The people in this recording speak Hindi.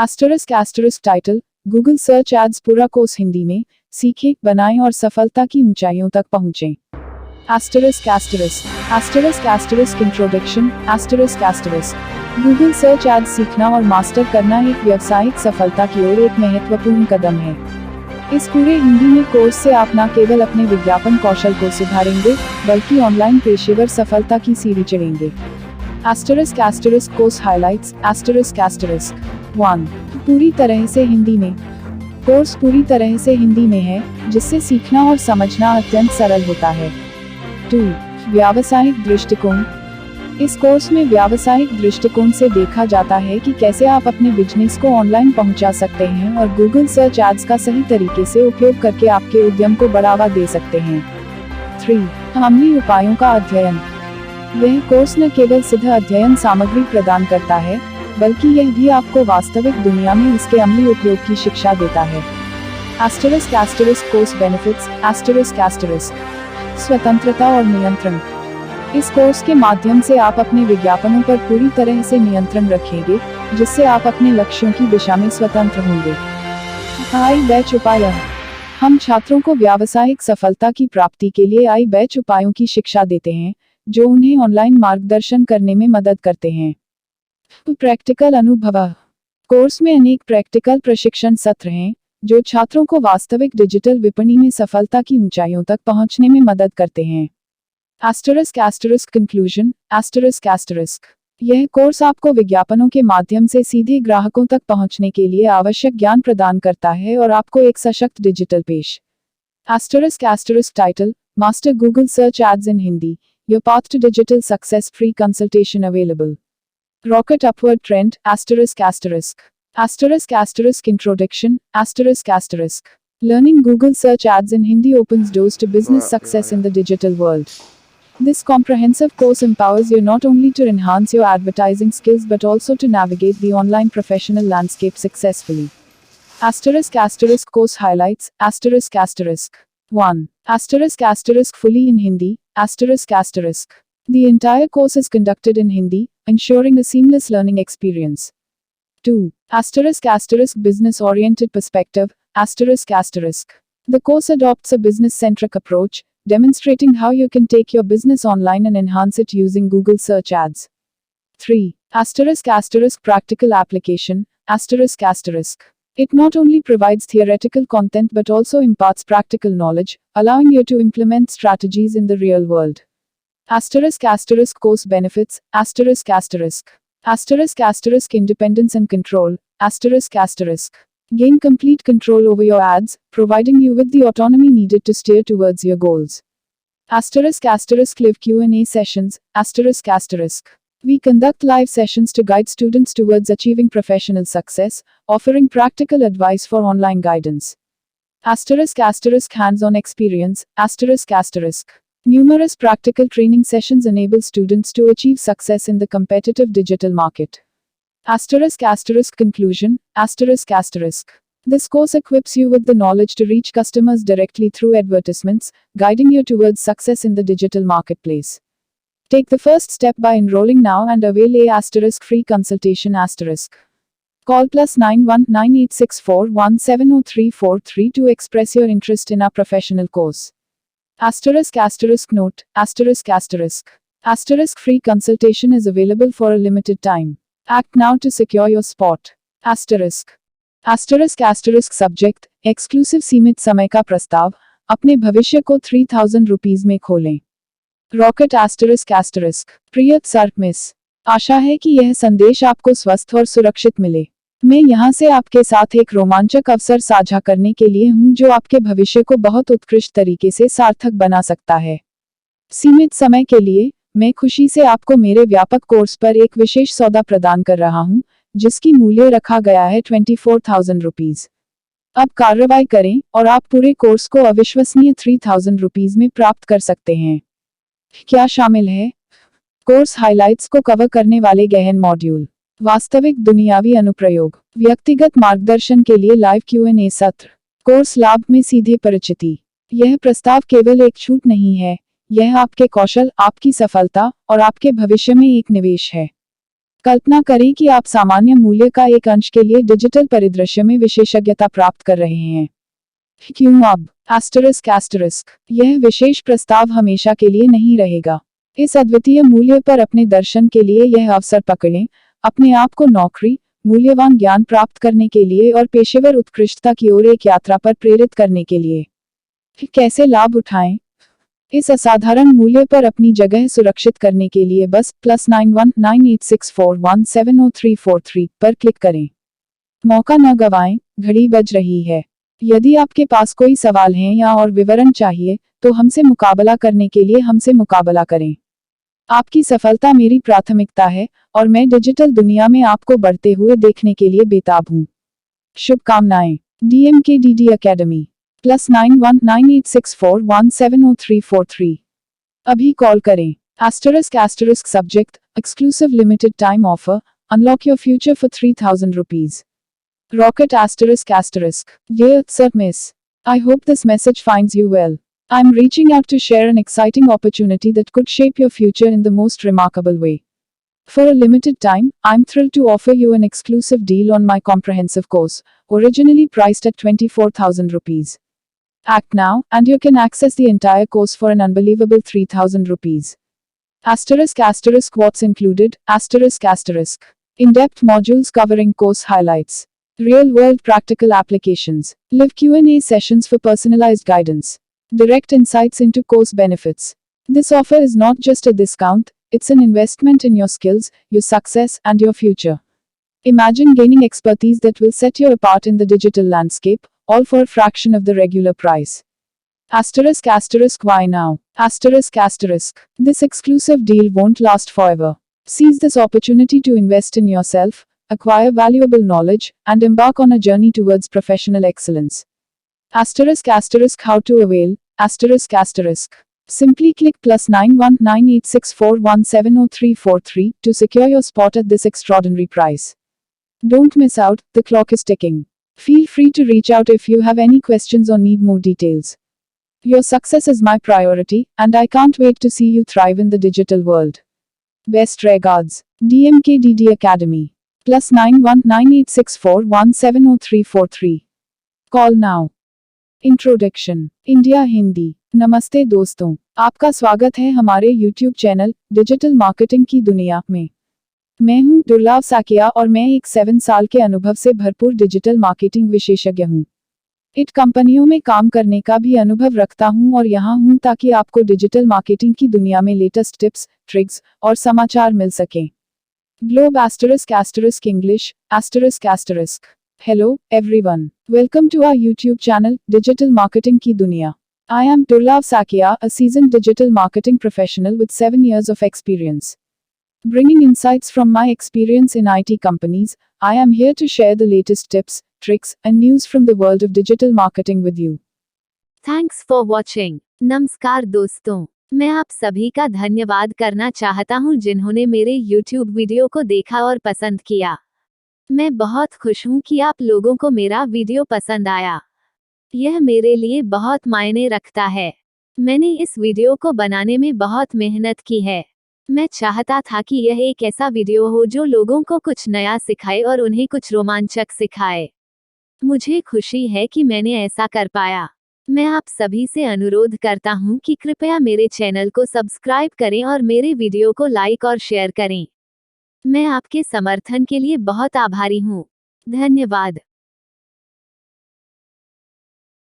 *** टाइटल, गूगल सर्च एड्स पूरा कोर्स हिंदी में, सीखें, बनाएं और सफलता की ऊंचाइयों तक पहुंचें। इंट्रोडक्शन। गूगल सर्च एड्स सीखना और मास्टर करना एक व्यावसायिक सफलता की ओर एक महत्वपूर्ण कदम है। इस पूरे हिंदी में कोर्स से आप न केवल अपने विज्ञापन कौशल को सुधारेंगे, बल्कि ऑनलाइन पेशेवर सफलता की सीढ़ी चढ़ेंगे। Course highlights. 1. पूरी तरह से हिंदी में। कोर्स पूरी तरह से हिंदी में है, जिससे सीखना और समझना अत्यंत सरल होता है। 2. व्यावसायिक दृष्टिकोण। इस कोर्स में व्यावसायिक दृष्टिकोण से देखा जाता है कि कैसे आप अपने बिजनेस को ऑनलाइन पहुंचा सकते हैं और गूगल सर्च एड्स का सही तरीके से उपयोग करके आपके उद्यम को बढ़ावा दे सकते हैं। 3. अमली उपायों का अध्ययन। यह कोर्स न केवल सीधा अध्ययन सामग्री प्रदान करता है, बल्कि यह भी आपको वास्तविक दुनिया में इसके अमली उपयोग की शिक्षा देता है। Course benefits. स्वतंत्रता और नियंत्रण। इस कोर्स के माध्यम से आप अपने विज्ञापनों पर पूरी तरह से नियंत्रण रखेंगे, जिससे आप अपने लक्ष्यों की दिशा में स्वतंत्र होंगे। iBatch उपाय। हम छात्रों को व्यावसायिक सफलता की प्राप्ति के लिए iBatch उपायों की शिक्षा देते हैं, जो उन्हें ऑनलाइन मार्गदर्शन करने में मदद करते हैं। प्रैक्टिकल अनुभव। कोर्स में अनेक प्रैक्टिकल प्रशिक्षण सत्र हैं, जो छात्रों को वास्तविक डिजिटल विपणि में सफलता की ऊंचाइयों तक पहुंचने में मदद करते हैं। कंक्लूजन। यह कोर्स आपको विज्ञापनों के माध्यम से सीधे ग्राहकों तक पहुंचने के लिए आवश्यक ज्ञान प्रदान करता है और आपको एक सशक्त डिजिटल पेश। Title, master Google search ads in Hindi, your path to digital success, free consultation available. Rocket upward trend, introduction, learning Google search ads in Hindi opens doors to business success in the digital world. This comprehensive course empowers you not only to enhance your advertising skills but also to navigate the online professional landscape successfully. Course highlights, 1. Fully in Hindi, The entire course is conducted in Hindi, ensuring a seamless learning experience. 2. Business-oriented perspective, The course adopts a business-centric approach, demonstrating how you can take your business online and enhance it using Google search ads. 3. Practical application, It not only provides theoretical content but also imparts practical knowledge, allowing you to implement strategies in the real world. Course benefits, independence and control, Gain complete control over your ads, providing you with the autonomy needed to steer towards your goals. Live Q&A sessions, We conduct live sessions to guide students towards achieving professional success, offering practical advice for online guidance. Hands-on experience, Numerous practical training sessions enable students to achieve success in the competitive digital market. Conclusion, This course equips you with the knowledge to reach customers directly through advertisements, guiding you towards success in the digital marketplace. Take the first step by enrolling now and avail a free consultation. Call +91 9864170343 to express your interest in our professional course. Note, free consultation is available for a limited time. Act now to secure your spot. Subject, exclusive सीमित समय का प्रस्ताव, अपने भविष्य को 3000 रुपीस में खोलें। रॉकेट प्रिय मिस, आशा है कि यह संदेश आपको स्वस्थ और सुरक्षित मिले। मैं यहाँ से आपके साथ एक रोमांचक अवसर साझा करने के लिए हूँ जो आपके भविष्य को बहुत उत्कृष्ट तरीके से सार्थक बना सकता है। सीमित समय के लिए, मैं खुशी से आपको मेरे व्यापक कोर्स पर एक विशेष सौदा प्रदान कर रहा हूँ, जिसकी मूल्य रखा गया है 24,000 रुपीस। अब कार्रवाई करें और आप पूरे कोर्स को अविश्वसनीय 3000 रुपीस में प्राप्त कर सकते हैं। क्या शामिल है? कोर्स हाइलाइट्स को कवर करने वाले गहन मॉड्यूल, वास्तविक दुनियावी अनुप्रयोग, व्यक्तिगत मार्गदर्शन के लिए लाइव Q&A सत्र, कोर्स लाभ में सीधे परिचिति। यह प्रस्ताव केवल एक छूट नहीं है, यह आपके कौशल, आपकी सफलता और आपके भविष्य में एक निवेश है। कल्पना करें कि आप सामान्य मूल्य का एक अंश के लिए डिजिटल परिदृश्य में विशेषज्ञता प्राप्त कर रहे हैं। क्यों अब? ***, यह विशेष प्रस्ताव हमेशा के लिए नहीं रहेगा। इस अद्वितीय मूल्य पर अपने दर्शन के लिए यह अवसर पकड़ें, अपने आप को नौकरी, मूल्यवान ज्ञान प्राप्त करने के लिए और पेशेवर उत्कृष्टता की ओर एक यात्रा पर प्रेरित करने के लिए। कैसे लाभ उठाएं? इस असाधारण मूल्य पर अपनी जगह सुरक्षित करने के लिए बस +919864170343 पर क्लिक करें। मौका न गवाएं, घड़ी बज रही है। यदि आपके पास कोई सवाल हैं या और विवरण चाहिए, तो हमसे मुकाबला करने के लिए हमसे मुकाबला करें। आपकी सफलता मेरी प्राथमिकता है और मैं डिजिटल दुनिया में आपको बढ़ते हुए देखने के लिए बेताब हूँ। शुभकामनाएं। DMKDD academy +919864170343। अभी कॉल करें। *** subject, exclusive limited time offer, unlock your future for 3000 rupees. Rocket ***. Dear Sir Miss, I hope this message finds you well. I'm reaching out to share an exciting opportunity that could shape your future in the most remarkable way. For a limited time, I'm thrilled to offer you an exclusive deal on my comprehensive course, originally priced at 24,000 rupees. Act now, and you can access the entire course for an unbelievable 3,000 rupees. *** What's included? *** In-depth modules covering course highlights. Real-world practical applications. Live Q&A sessions for personalized guidance. Direct insights into course benefits. This offer is not just a discount, it's an investment in your skills, your success, and your future. Imagine gaining expertise that will set you apart in the digital landscape, all for a fraction of the regular price. *** Why now? This exclusive deal won't last forever. Seize this opportunity to invest in yourself, acquire valuable knowledge, and embark on a journey towards professional excellence. *** How to avail? Simply click +919864170343 to secure your spot at this extraordinary price. Don't miss out, the clock is ticking. Feel free to reach out if you have any questions or need more details. Your success is my priority, and I can't wait to see you thrive in the digital world. Best regards, DMKDD Academy. +919864170343. Call now. Introduction. India Hindi. नमस्ते दोस्तों, आपका स्वागत है हमारे YouTube चैनल डिजिटल मार्केटिंग की दुनिया में। मैं हूं दुर्लभ साकिया और मैं एक 7 साल के अनुभव से भरपूर डिजिटल मार्केटिंग विशेषज्ञ हूं। इट कंपनियों में काम करने का भी अनुभव रखता हूं और यहां हूं ताकि आपको डिजिटल मार्केटिंग की दुनिया में लेटेस्ट टिप्स, ट्रिक्स और समाचार मिल सकें। Globe *** English ***. Hello, everyone. Welcome to our YouTube channel, Digital Marketing Ki Duniya. I am Durlab Sakia, a seasoned digital marketing professional with 7 years of experience. Bringing insights from my experience in IT companies, I am here to share the latest tips, tricks, and news from the world of digital marketing with you. Thanks for watching. नमस्कार दोस्तों, मैं आप सभी का धन्यवाद करना चाहता हूं जिन्होंने मेरे YouTube वीडियो को देखा और पसंद किया। मैं बहुत खुश हूं कि आप लोगों को मेरा वीडियो पसंद आया। यह मेरे लिए बहुत मायने रखता है। मैंने इस वीडियो को बनाने में बहुत मेहनत की है। मैं चाहता था कि यह एक ऐसा वीडियो हो जो लोगों को कुछ नया सिखाए और उन्हें कुछ रोमांचक सिखाए। मुझे खुशी है कि मैंने ऐसा कर पाया। मैं आप सभी से अनुरोध करता हूं कि कृपया मेरे चैनल को सब्सक्राइब करें और मेरे वीडियो को लाइक और शेयर करें। मैं आपके समर्थन के लिए बहुत आभारी हूं। धन्यवाद।